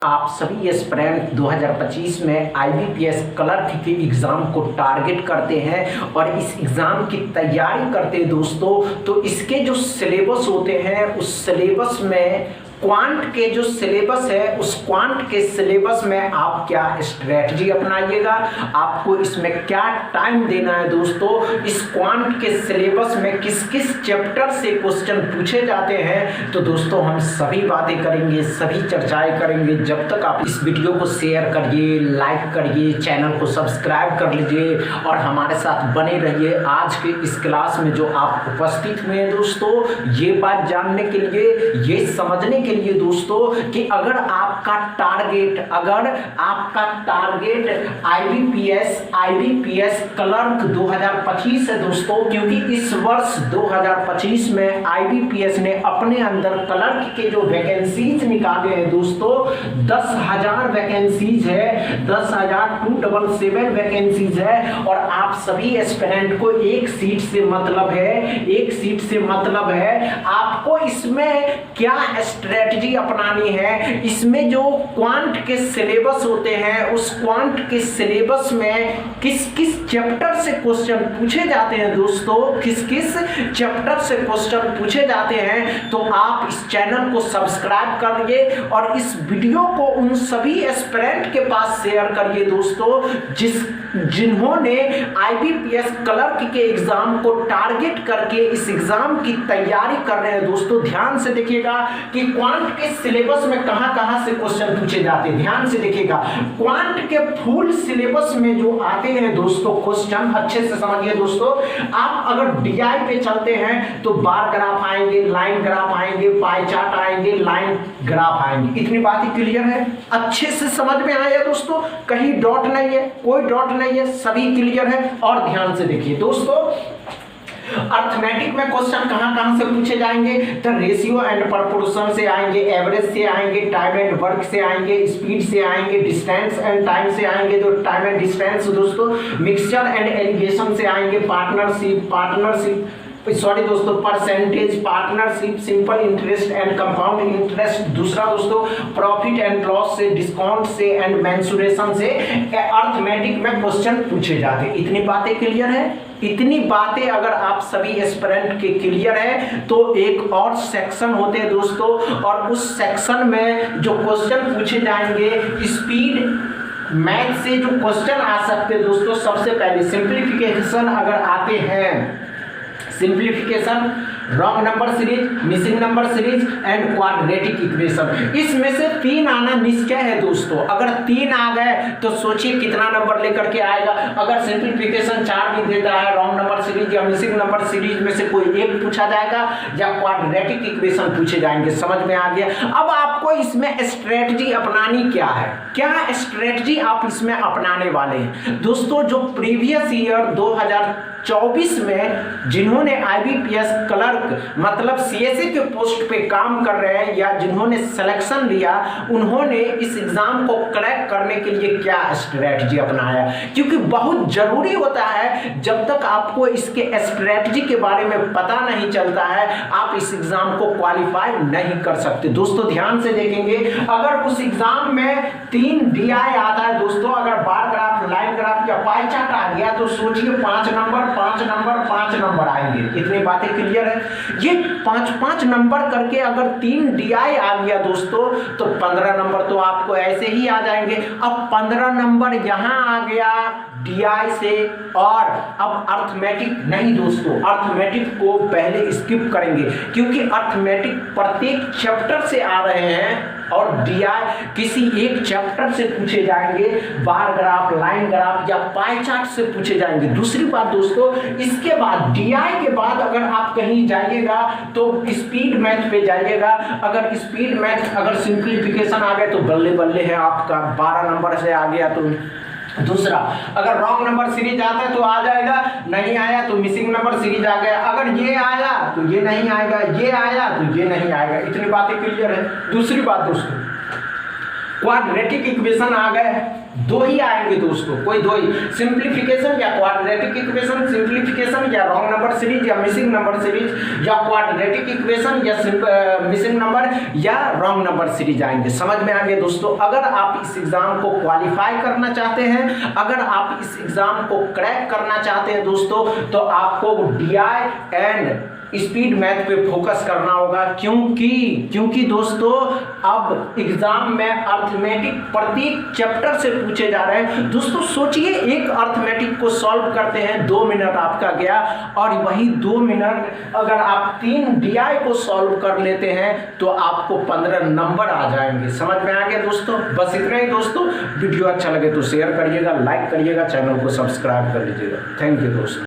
आप सभी एस्पिरेंट 2025 में आईबीपीएस क्लर्क के एग्ज़ाम को टारगेट करते हैं और इस एग्ज़ाम की तैयारी करते हैं दोस्तों। तो इसके जो सिलेबस होते हैं उस सिलेबस में क्वांट के जो सिलेबस है उस क्वांट के सिलेबस में आप क्या स्ट्रेटजी अपनाइएगा, आपको इसमें क्या टाइम देना है दोस्तों। इस क्वांट के सिलेबस में किस किस चैप्टर से क्वेश्चन पूछे जाते हैं, तो दोस्तों हम सभी बातें करेंगे, सभी चर्चाएं करेंगे। जब तक आप इस वीडियो को शेयर करिए, लाइक करिए, चैनल को सब्सक्राइब कर लीजिए और हमारे साथ बने रहिए। आज के इस क्लास में जो आप उपस्थित हुए हैं दोस्तों, ये बात जानने के लिए, ये समझने के लिए दोस्तों कि अगर आपका टारगेट आईबीपीएस क्लर्क 2025 है दोस्तों, क्योंकि इस वर्ष 2025 में आईबीपीएस ने अपने अंदर क्लर्क के जो वैकेंसीज निकाले हैं दोस्तों, 10,000 वैकेंसीज है, 10,277 वैकेंसीज है। और आप सभी एस्पिरेंट को एक सीट से मतलब है आपको इसमें क्या स्ट्रेटजी अपनानी है। इसमें जो क्वांट के सिलेबस होते हैं उस क्वांट के सिलेबस में किस किस चैप्टर से क्वेश्चन पूछे जाते हैं दोस्तों, किस किस चैप्टर से क्वेश्चन पूछे जाते हैं। तो आप इस चैनल को सब्सक्राइब करिए और इस वीडियो को उन सभी एस्पिरेंट के पास शेयर करिए दोस्तों जिन्होंने आईबीपीएस क्लर्क के एग्जाम को टारगेट करके इस एग्जाम की तैयारी कर रहे हैं दोस्तों। ध्यान से देखिएगा कि क्वांट के सिलेबस में कहां-कहां से क्वेश्चन पूछे जाते हैं। ध्यान से देखिएगा, क्वांट के फुल सिलेबस में जो आते हैं दोस्तों क्वेश्चन, अच्छे से समझिए दोस्तों। आप अगर डीआई पे चलते हैं तो बार ग्राफ आएंगे, लाइन ग्राफ आएंगे, पाई चार्ट आएंगे, लाइन ग्राफ आएंगे। इतनी बात ही क्लियर है, अच्छे से समझ में आया दोस्तों, कहीं डॉट नहीं है, कोई डॉट नहीं है, सभी क्लियर है। और ध्यान से देखिए दोस्तों, अर्थमेटिक में क्वेश्चन कहां से पूछे जाएंगे, तो रेशियो एंड प्रोपोर्शन से आएंगे, एवरेज से आएंगे, टाइम एंड वर्क से आएंगे, स्पीड से आएंगे, डिस्टेंस एंड टाइम से आएंगे, तो टाइम एंड डिस्टेंस दोस्तों, मिक्सचर एंड एलिगेशन से आएंगे, percentage, partnership, simple interest and compound interest. दूसरा दोस्तों प्रॉफिट एंड लॉस से, डिस्काउंट से एंड मेंसुरेशन से अर्थमेटिक में क्वेश्चन पूछे जाते हैं। इतनी बातें क्लियर है। इतनी बातें अगर आप सभी एस्पिरेंट के क्लियर है तो एक और सेक्शन होते हैं दोस्तों, और उस सेक्शन में जो क्वेश्चन पूछे जाएंगे स्पीड मैथ से जो क्वेश्चन आ सकते हैं दोस्तों, सबसे पहले सिंप्लीफिकेशन अगर आते हैं, simplification, wrong number series, missing number series and quadratic equation, इसमें से 3 आना निश्चय है दोस्तों। अगर 3 आ गए तो सोचिए कितना नंबर लेकर के आएगा। अगर सिंप्लीफिकेशन 4 भी देता है, रॉन्ग नंबर सीरीज या मिसिंग नंबर सीरीज में से कोई एक पूछा जाएगा या क्वाड्रेटिक इक्वेशन पूछे जाएंगे। समझ में आ गया। अब आपको इसमें स्ट्रेटजी अपनानी क्या है, क्या स्ट्रेटजी आप इसमें अपनाने वाले हैं दोस्तों। जो प्रीवियस ईयर 2024 में जिन्होंने आईबीपीएस क्लर्क मतलब सीएसए के पोस्ट पे काम कर रहे हैं या जिन्होंने सिलेक्शन लिया, उन्होंने इस एग्जाम को क्रैक करने के लिए क्या स्ट्रेटजी अपनाया, क्योंकि बहुत जरूरी होता है। जब तक आपको इसके स्ट्रेटजी के बारे में पता नहीं चलता है आप इस एग्जाम को क्वालिफाई नहीं कर सकते दोस्तों। ध्यान से देखेंगे, अगर उस एग्जाम में 3 डीआई आता है दोस्तों, अगर बार ग्राफ, लाइन ग्राफ या पाई चार्ट आ गया तो सोचिए 5 नंबर आएंगे। इतनी बातें क्लियर है। ये 5 नंबर करके अगर 3 डीआई आ गया दोस्तों तो 15 नंबर तो आपको ऐसे ही आ जाएंगे। अब 15 नंबर यहां आ गया डीआई से, और अब अर्थमेटिक नहीं दोस्तों, अर्थमेटिक को पहले स्किप करेंगे क्योंकि अर्थमेटिक प्रत्येक चैप्टर से आ रहे हैं और डीआई किसी एक चैप्टर से पूछे जाएंगे, बार ग्राफ, लाइन ग्राफ या पाई चार्ट से पूछे जाएंगे। दूसरी बात दोस्तों, इसके बाद डीआई के बाद अगर आप कहीं जाइएगा तो स्पीड मैथ पे जाइएगा। अगर स्पीड मैथ, अगर सिंप्लीफिकेशन आ गए तो बल्ले बल्ले है आपका, 12 नंबर से आ गया तो। दूसरा, अगर रॉन्ग नंबर सीरीज आता है तो आ जाएगा, नहीं आया तो मिसिंग नंबर सीरीज आ गया, अगर ये आया तो ये नहीं आएगा, ये आया तो ये नहीं आएगा। इतनी बातें क्लियर है। दूसरी बात दोस्तों, क्वाड्रेटिक इक्वेशन आ गए दो ही आएंगे दोस्तों, कोई दो ही, सिंप्लीफिकेशन या क्वाड्रेटिक इक्वेशन, सिंप्लीफिकेशन या रॉन्ग नंबर सीरीज या मिसिंग नंबर सीरीज या क्वाड्रेटिक इक्वेशन या मिसिंग नंबर या रॉन्ग नंबर सीरीज आएंगे। समझ में आ गया दोस्तों। अगर आप इस एग्जाम को क्वालिफाई करना चाहते हैं, अगर आप इस एग्जाम को क्रैक करना चाहते हैं दोस्तों, तो आपको डीआई एंड स्पीड मैथ पे फोकस करना होगा, क्योंकि दोस्तों अब एग्जाम में अर्थमेटिक प्रत्येक चैप्टर से पूछे जा रहे हैं। दोस्तों सोचिए, एक अर्थमेटिक को सॉल्व करते हैं 2 मिनट आपका गया, और वही 2 मिनट अगर आप 3 डीआई को सॉल्व कर लेते हैं तो आपको 15 नंबर आ जाएंगे। समझ में आ गया दोस्तों। बस इतना ही दोस्तों। वीडियो अच्छा लगे तो शेयर करिएगा, लाइक करिएगा, चैनल को सब्सक्राइब कर लीजिएगा। थैंक यू दोस्तों।